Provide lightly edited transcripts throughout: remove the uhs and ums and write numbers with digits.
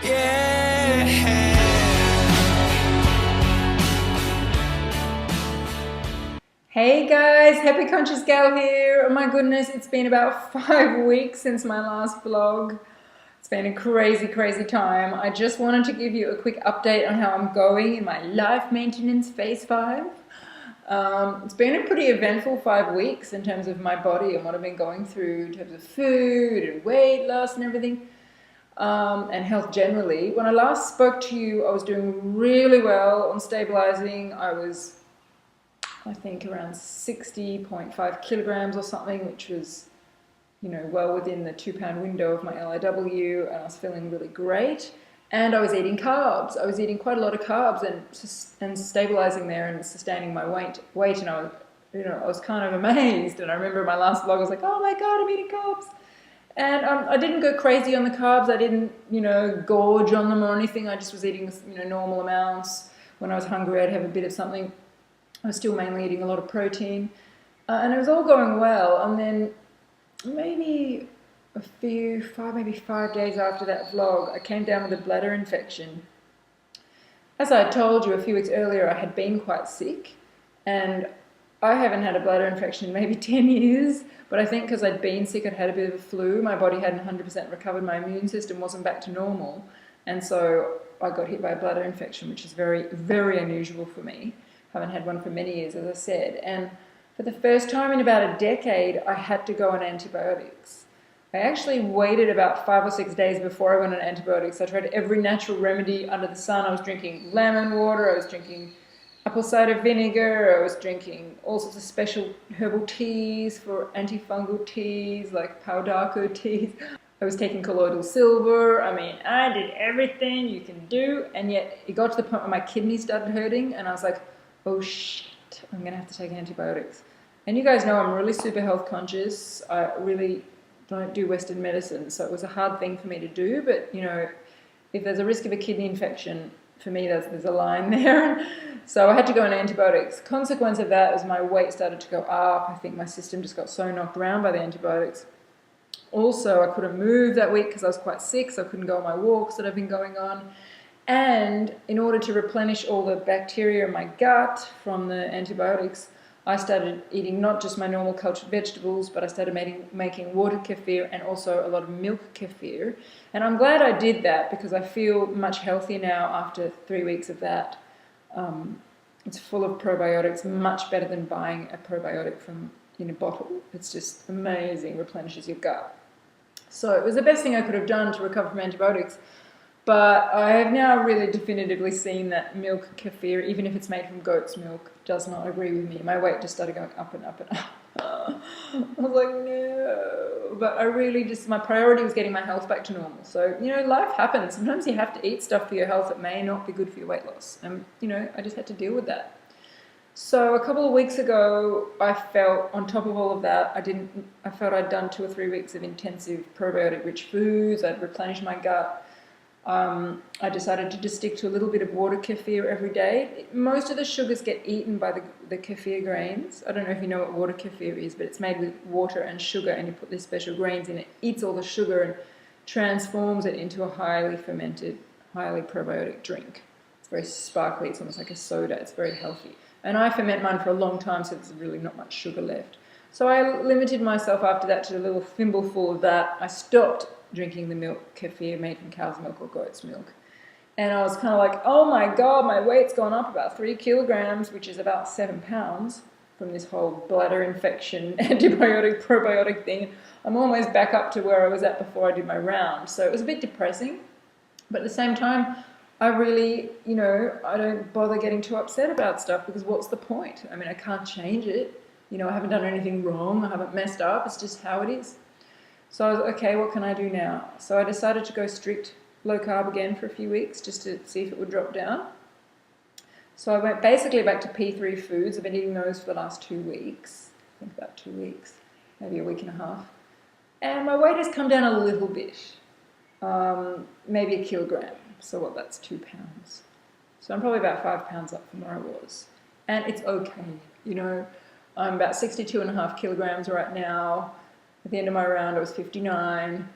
Yeah. Hey guys, Happy Conscious Gal here. Oh my goodness, it's been about 5 weeks since my last vlog. It's been a crazy, crazy time. I just wanted to give you a quick update on how I'm going in my life maintenance phase 5. It's been a pretty eventful 5 weeks in terms of my body and what I've been going through in terms of food and weight loss and everything. And health generally. When I last spoke to you, I was doing really well on stabilizing. I think around 60.5 kilograms or something, which was, well within the 2-pound window of my LIW, and I was feeling really great. And I was eating carbs. I was eating quite a lot of carbs and stabilizing there and sustaining my weight. And I was kind of amazed. And I remember my last vlog, I was like, oh my God, I'm eating carbs. And I didn't go crazy on the carbs. I didn't, gorge on them or anything. I just was eating, normal amounts. When I was hungry, I'd have a bit of something. I was still mainly eating a lot of protein, and it was all going well. And then maybe 5 days after that vlog, I came down with a bladder infection. As I told you a few weeks earlier, I had been quite sick, and I haven't had a bladder infection in maybe 10 years, but I think because I'd been sick, I'd had a bit of a flu, my body hadn't 100% recovered, my immune system wasn't back to normal, and so I got hit by a bladder infection, which is very, very unusual for me. Haven't had one for many years, as I said, and for the first time in about a decade, I had to go on antibiotics. I actually waited about 5 or 6 days before I went on antibiotics. I tried every natural remedy under the sun. I was drinking lemon water, I was drinking apple cider vinegar, I was drinking all sorts of special herbal teas for antifungal teas, like Powdarko teas. I was taking colloidal silver. I did everything you can do, and yet it got to the point where my kidneys started hurting, and I was like, oh shit, I'm going to have to take antibiotics. And you guys know I'm really super health conscious. I really don't do Western medicine, so it was a hard thing for me to do, but if there's a risk of a kidney infection, for me there's a line there. So I had to go on antibiotics. Consequence of that was my weight started to go up. I think my system just got so knocked around by the antibiotics. Also, I couldn't move that week because I was quite sick, so I couldn't go on my walks that I've been going on. And in order to replenish all the bacteria in my gut from the antibiotics, I started eating not just my normal cultured vegetables, but I started making water kefir and also a lot of milk kefir. And I'm glad I did that because I feel much healthier now after 3 weeks of that. It's full of probiotics, much better than buying a probiotic from in a bottle. It's just amazing, replenishes your gut. So it was the best thing I could have done to recover from antibiotics. But I have now really definitively seen that milk kefir, even if it's made from goat's milk, does not agree with me. My weight just started going up and up and up. I was like, no. But my priority was getting my health back to normal. So, life happens. Sometimes you have to eat stuff for your health that may not be good for your weight loss. And, I just had to deal with that. So a couple of weeks ago, I felt on top of all of that, I felt I'd done 2 or 3 weeks of intensive probiotic-rich foods. I'd replenished my gut. I decided to just stick to a little bit of water kefir every day. Most of the sugars get eaten by the kefir grains. I don't know if you know what water kefir is, but it's made with water and sugar, and you put these special grains in it. It eats all the sugar and transforms it into a highly fermented, highly probiotic drink. It's very sparkly. It's almost like a soda. It's very healthy. And I ferment mine for a long time, so there's really not much sugar left. So I limited myself after that to a little thimbleful of that. I stopped drinking the milk kefir made from cow's milk or goat's milk. And I was kind of like, oh my God, my weight's gone up about 3 kilograms, which is about 7 pounds from this whole bladder infection, antibiotic, probiotic thing. I'm almost back up to where I was at before I did my round. So it was a bit depressing. But at the same time, I really, I don't bother getting too upset about stuff because what's the point? I can't change it. I haven't done anything wrong. I haven't messed up. It's just how it is. So I was like, okay, what can I do now? So I decided to go strict low carb again for a few weeks just to see if it would drop down. So I went basically back to P3 foods. I've been eating those for the last 2 weeks. I think about 2 weeks, maybe a week and a half. And my weight has come down a little bit, maybe a kilogram. So that's 2 pounds. So I'm probably about 5 pounds up from where I was. And it's okay, I'm about 62.5 kilograms right now. At the end of my round, I was 59.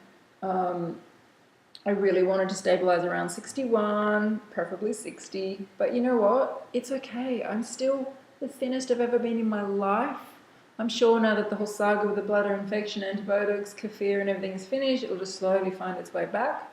I really wanted to stabilize around 61, preferably 60, but you know what? It's okay. I'm still the thinnest I've ever been in my life. I'm sure now that the whole saga with the bladder infection, antibiotics, kefir and everything is finished, it'll just slowly find its way back.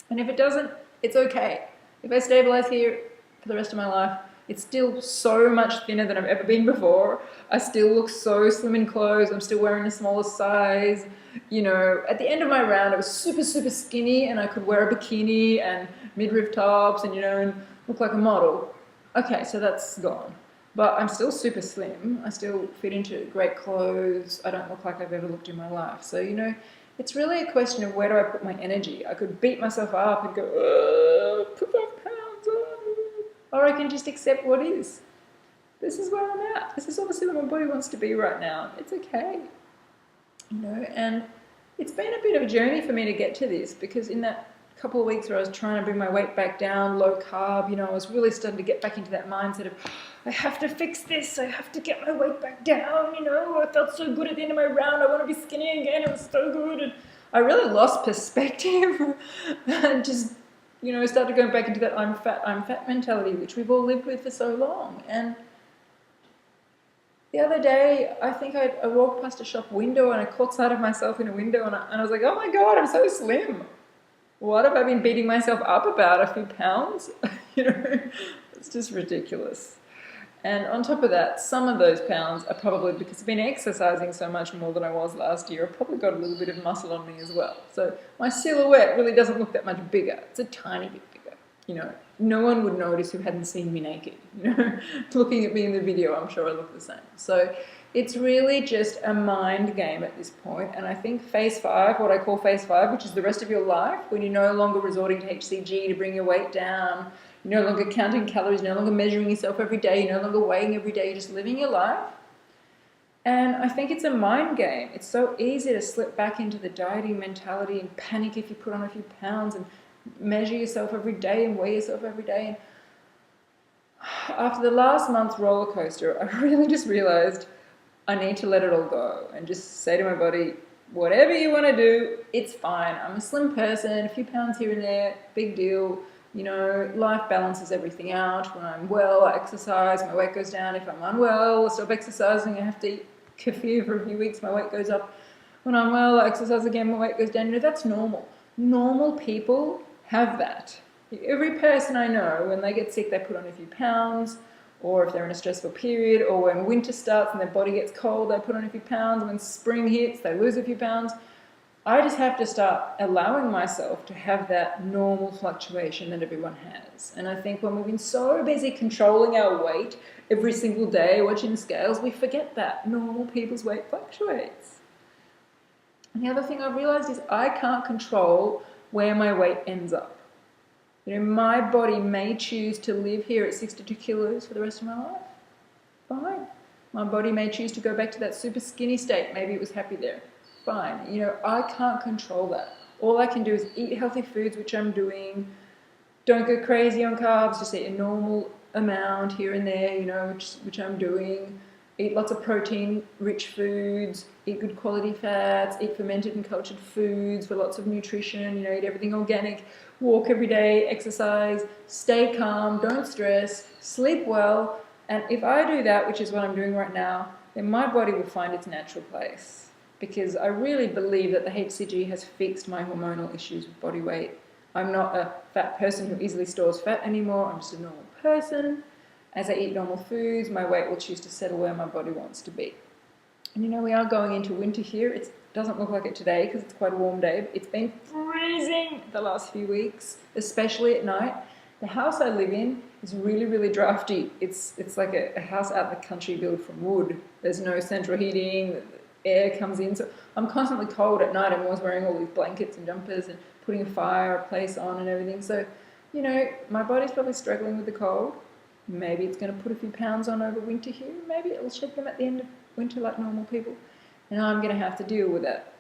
And if it doesn't, it's okay. If I stabilize here for the rest of my life, it's still so much thinner than I've ever been before. I still look so slim in clothes. I'm still wearing the smallest size. You know, at the end of my round, I was super, super skinny and I could wear a bikini and midriff tops and, you know, and look like a model. Okay, so that's gone. But I'm still super slim. I still fit into great clothes. I don't look like I've ever looked in my life. So, you know, it's really a question of where do I put my energy. I could beat myself up and go, put 5 pounds on. Or I can just accept what is. This is where I'm at. This is obviously where my body wants to be right now. It's okay. You know, and it's been a bit of a journey for me to get to this, because in that couple of weeks where I was trying to bring my weight back down, low carb, you know, I was really starting to get back into that mindset of, I have to fix this, I have to get my weight back down, you know, I felt so good at the end of my round, I want to be skinny again, it was so good, and I really lost perspective and just, you know, started going back into that I'm fat mentality, which we've all lived with for so long. And the other day, I think I walked past a shop window and I caught sight of myself in a window and I was like, oh my God, I'm so slim. What have I been beating myself up about? A few pounds? You know, it's just ridiculous. And on top of that, some of those pounds are probably because I've been exercising so much more than I was last year. I've probably got a little bit of muscle on me as well. So my silhouette really doesn't look that much bigger. It's a tiny bit bigger. You know, no one would notice who hadn't seen me naked. You know, looking at me in the video, I'm sure I look the same. So it's really just a mind game at this point. And I think phase 5, what I call phase 5, which is the rest of your life, when you're no longer resorting to HCG to bring your weight down, you're no longer counting calories, no longer measuring yourself every day, you're no longer weighing every day, you're just living your life. And I think it's a mind game. It's so easy to slip back into the dieting mentality and panic if you put on a few pounds and measure yourself every day and weigh yourself every day. And after the last month's roller coaster, I really just realized I need to let it all go and just say to my body, whatever you want to do, it's fine. I'm a slim person, a few pounds here and there, big deal. You know, life balances everything out. When I'm well, I exercise, my weight goes down. If I'm unwell, I stop exercising, I have to eat kefir for a few weeks, my weight goes up. When I'm well, I exercise again, my weight goes down. You know, that's normal. Normal people have that. Every person I know, when they get sick, they put on a few pounds, or if they're in a stressful period, or when winter starts and their body gets cold, they put on a few pounds. When spring hits, they lose a few pounds. I just have to start allowing myself to have that normal fluctuation that everyone has. And I think when we've been so busy controlling our weight every single day, watching the scales, we forget that normal people's weight fluctuates. And the other thing I've realized is I can't control where my weight ends up. You know, my body may choose to live here at 62 kilos for the rest of my life. Fine. My body may choose to go back to that super skinny state. Maybe it was happy there. Fine. You know, I can't control that. All I can do is eat healthy foods, which I'm doing. Don't go crazy on carbs, just eat a normal amount here and there, you know, which I'm doing. Eat lots of protein-rich foods, eat good quality fats, eat fermented and cultured foods for lots of nutrition, you know, eat everything organic, walk every day, exercise, stay calm, don't stress, sleep well. And if I do that, which is what I'm doing right now, then my body will find its natural place. Because I really believe that the HCG has fixed my hormonal issues with body weight. I'm not a fat person who easily stores fat anymore. I'm just a normal person. As I eat normal foods, my weight will choose to settle where my body wants to be. And you know, we are going into winter here. It doesn't look like it today because it's quite a warm day. But it's been freezing the last few weeks, especially at night. The house I live in is really, really drafty. It's like a house out in the country built from wood. There's no central heating. Air comes in, so I'm constantly cold at night. I'm always wearing all these blankets and jumpers and putting a fireplace on and everything. So, you know, my body's probably struggling with the cold. Maybe it's going to put a few pounds on over winter here. Maybe it'll shed them at the end of winter like normal people. And I'm going to have to deal with that.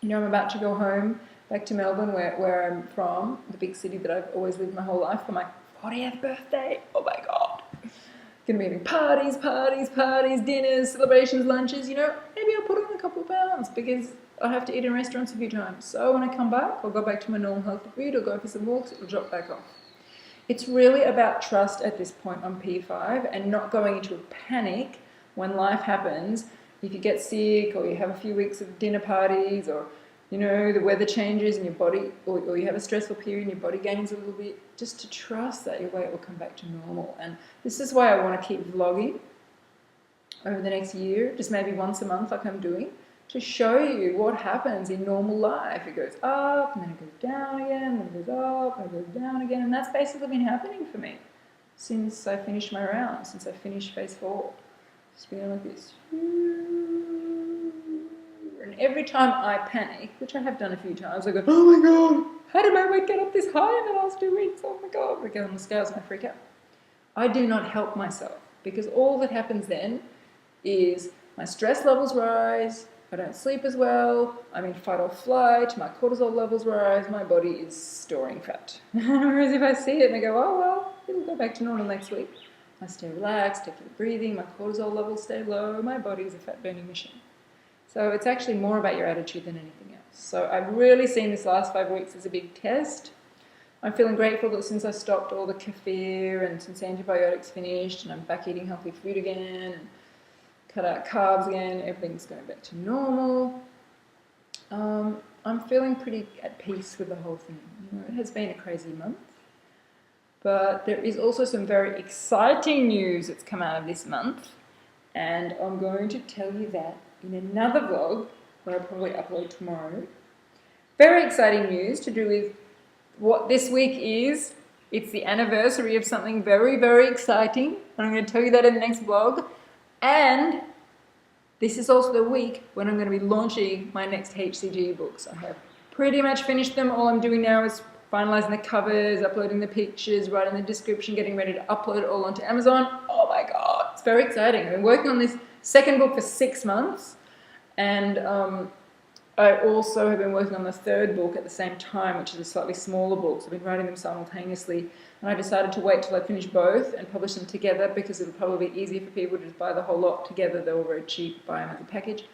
You know, I'm about to go home, back to Melbourne, where I'm from, the big city that I've always lived my whole life, for my 40th birthday. Oh my God. Going to be having parties, dinners, celebrations, lunches, you know, maybe I'll put on a couple of pounds because I'll have to eat in restaurants a few times. So when I come back, I'll go back to my normal healthy food, I'll go for some walks, it'll drop back off. It's really about trust at this point on P5 and not going into a panic when life happens. If you get sick or you have a few weeks of dinner parties or, you know, the weather changes and your body, or you have a stressful period and your body gains a little bit, just to trust that your weight will come back to normal. And this is why I want to keep vlogging over the next year, just maybe once a month like I'm doing, to show you what happens in normal life. It goes up, and then it goes down again, and it goes up, and it goes down again, and that's basically been happening for me since I finished my round, since I finished phase 4. It's been like this. And every time I panic, which I have done a few times, I go, oh my God, how did my weight get up this high in the last 2 weeks? Oh my God, I get on the scales and I freak out. I do not help myself, because all that happens then is my stress levels rise, I don't sleep as well, I'm in fight or flight, my cortisol levels rise, my body is storing fat. Whereas if I see it and I go, oh well, it'll go back to normal next week. I stay relaxed, take deep breathing, my cortisol levels stay low, my body is a fat burning machine. So it's actually more about your attitude than anything else. So I've really seen this last 5 weeks as a big test. I'm feeling grateful that since I stopped all the kefir and since antibiotics finished and I'm back eating healthy food again and cut out carbs again, everything's going back to normal. I'm feeling pretty at peace with the whole thing. You know, it has been a crazy month, but there is also some very exciting news that's come out of this month, and I'm going to tell you that in another vlog that I'll probably upload tomorrow. Very exciting news to do with what this week is. It's the anniversary of something very, very exciting, and I'm going to tell you that in the next vlog. And this is also the week when I'm going to be launching my next HCG books. I have pretty much finished them. All I'm doing now is finalizing the covers, uploading the pictures, writing the description, getting ready to upload it all onto Amazon. Oh my God, it's very exciting. I've been working on this second book for 6 months, and I also have been working on the third book at the same time, which is a slightly smaller book. So I've been writing them simultaneously, and I decided to wait till I finish both and publish them together because it'll probably be easier for people to just buy the whole lot together. They're all very cheap, buy them as a package.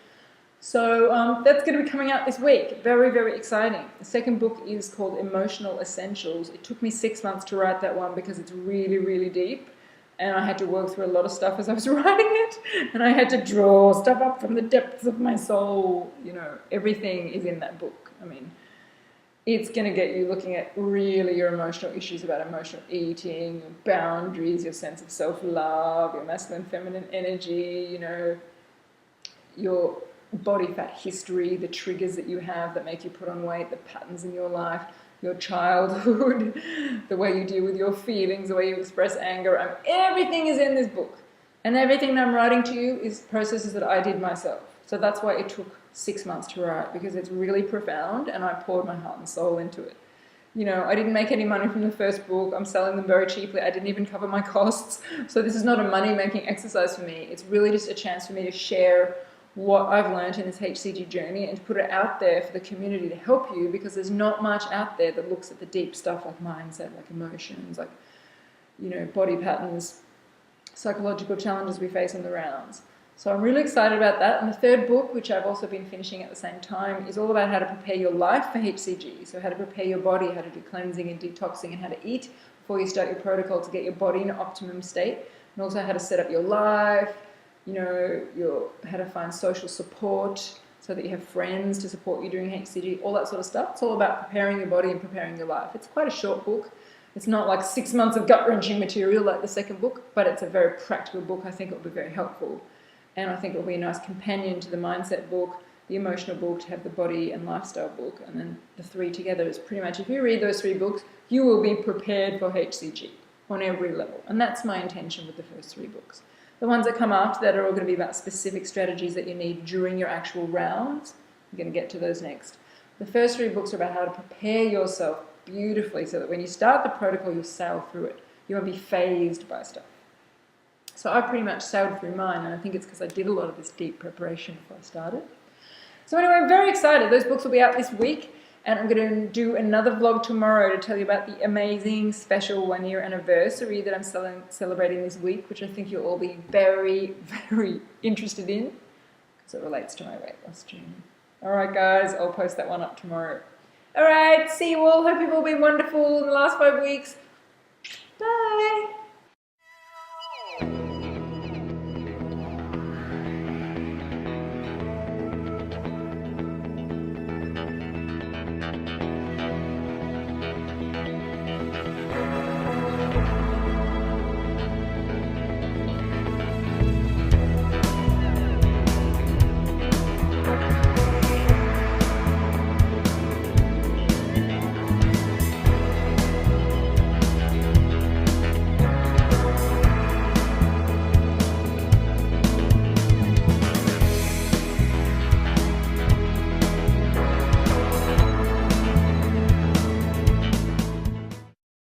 So that's going to be coming out this week. Very, very exciting. The second book is called Emotional Essentials. It took me 6 months to write that one because it's really, really deep. And I had to work through a lot of stuff as I was writing it. And I had to draw stuff up from the depths of my soul. You know, everything is in that book. I mean, it's going to get you looking at really your emotional issues about emotional eating, your boundaries, your sense of self-love, your masculine, feminine energy, you know, your body fat history, the triggers that you have that make you put on weight, the patterns in your life, your childhood, the way you deal with your feelings, the way you express anger. Everything is in this book. And everything that I'm writing to you is processes that I did myself. So that's why it took 6 months to write, because it's really profound and I poured my heart and soul into it. You know, I didn't make any money from the first book. I'm selling them very cheaply. I didn't even cover my costs. So this is not a money-making exercise for me. It's really just a chance for me to share what I've learned in this HCG journey and to put it out there for the community to help you, because there's not much out there that looks at the deep stuff like mindset, like emotions, like, you know, body patterns, psychological challenges we face on the rounds. So I'm really excited about that. And the third book, which I've also been finishing at the same time, is all about how to prepare your life for HCG. So how to prepare your body, how to do cleansing and detoxing, and how to eat before you start your protocol to get your body in an optimum state, and also how to set up your life, you know, how to find social support so that you have friends to support you during HCG, all that sort of stuff. It's all about preparing your body and preparing your life. It's quite a short book. It's not like 6 months of gut-wrenching material like the second book, but it's a very practical book. I think it will be very helpful. And I think it will be a nice companion to the mindset book, the emotional book, to have the body and lifestyle book. And then the 3 together is pretty much, if you read those 3 books, you will be prepared for HCG on every level. And that's my intention with the first 3 books. The ones that come after that are all going to be about specific strategies that you need during your actual rounds. I'm going to get to those next. The first 3 books are about how to prepare yourself beautifully so that when you start the protocol, you'll sail through it. You won't be phased by stuff. So I pretty much sailed through mine, and I think it's because I did a lot of this deep preparation before I started. So anyway, I'm very excited. Those books will be out this week, and I'm going to do another vlog tomorrow to tell you about the amazing special 1-year anniversary that I'm celebrating this week, which I think you'll all be very, very interested in, because it relates to my weight loss journey. All right, guys, I'll post that one up tomorrow. All right, see you all. Hope you've all been wonderful in the last 5 weeks. Bye.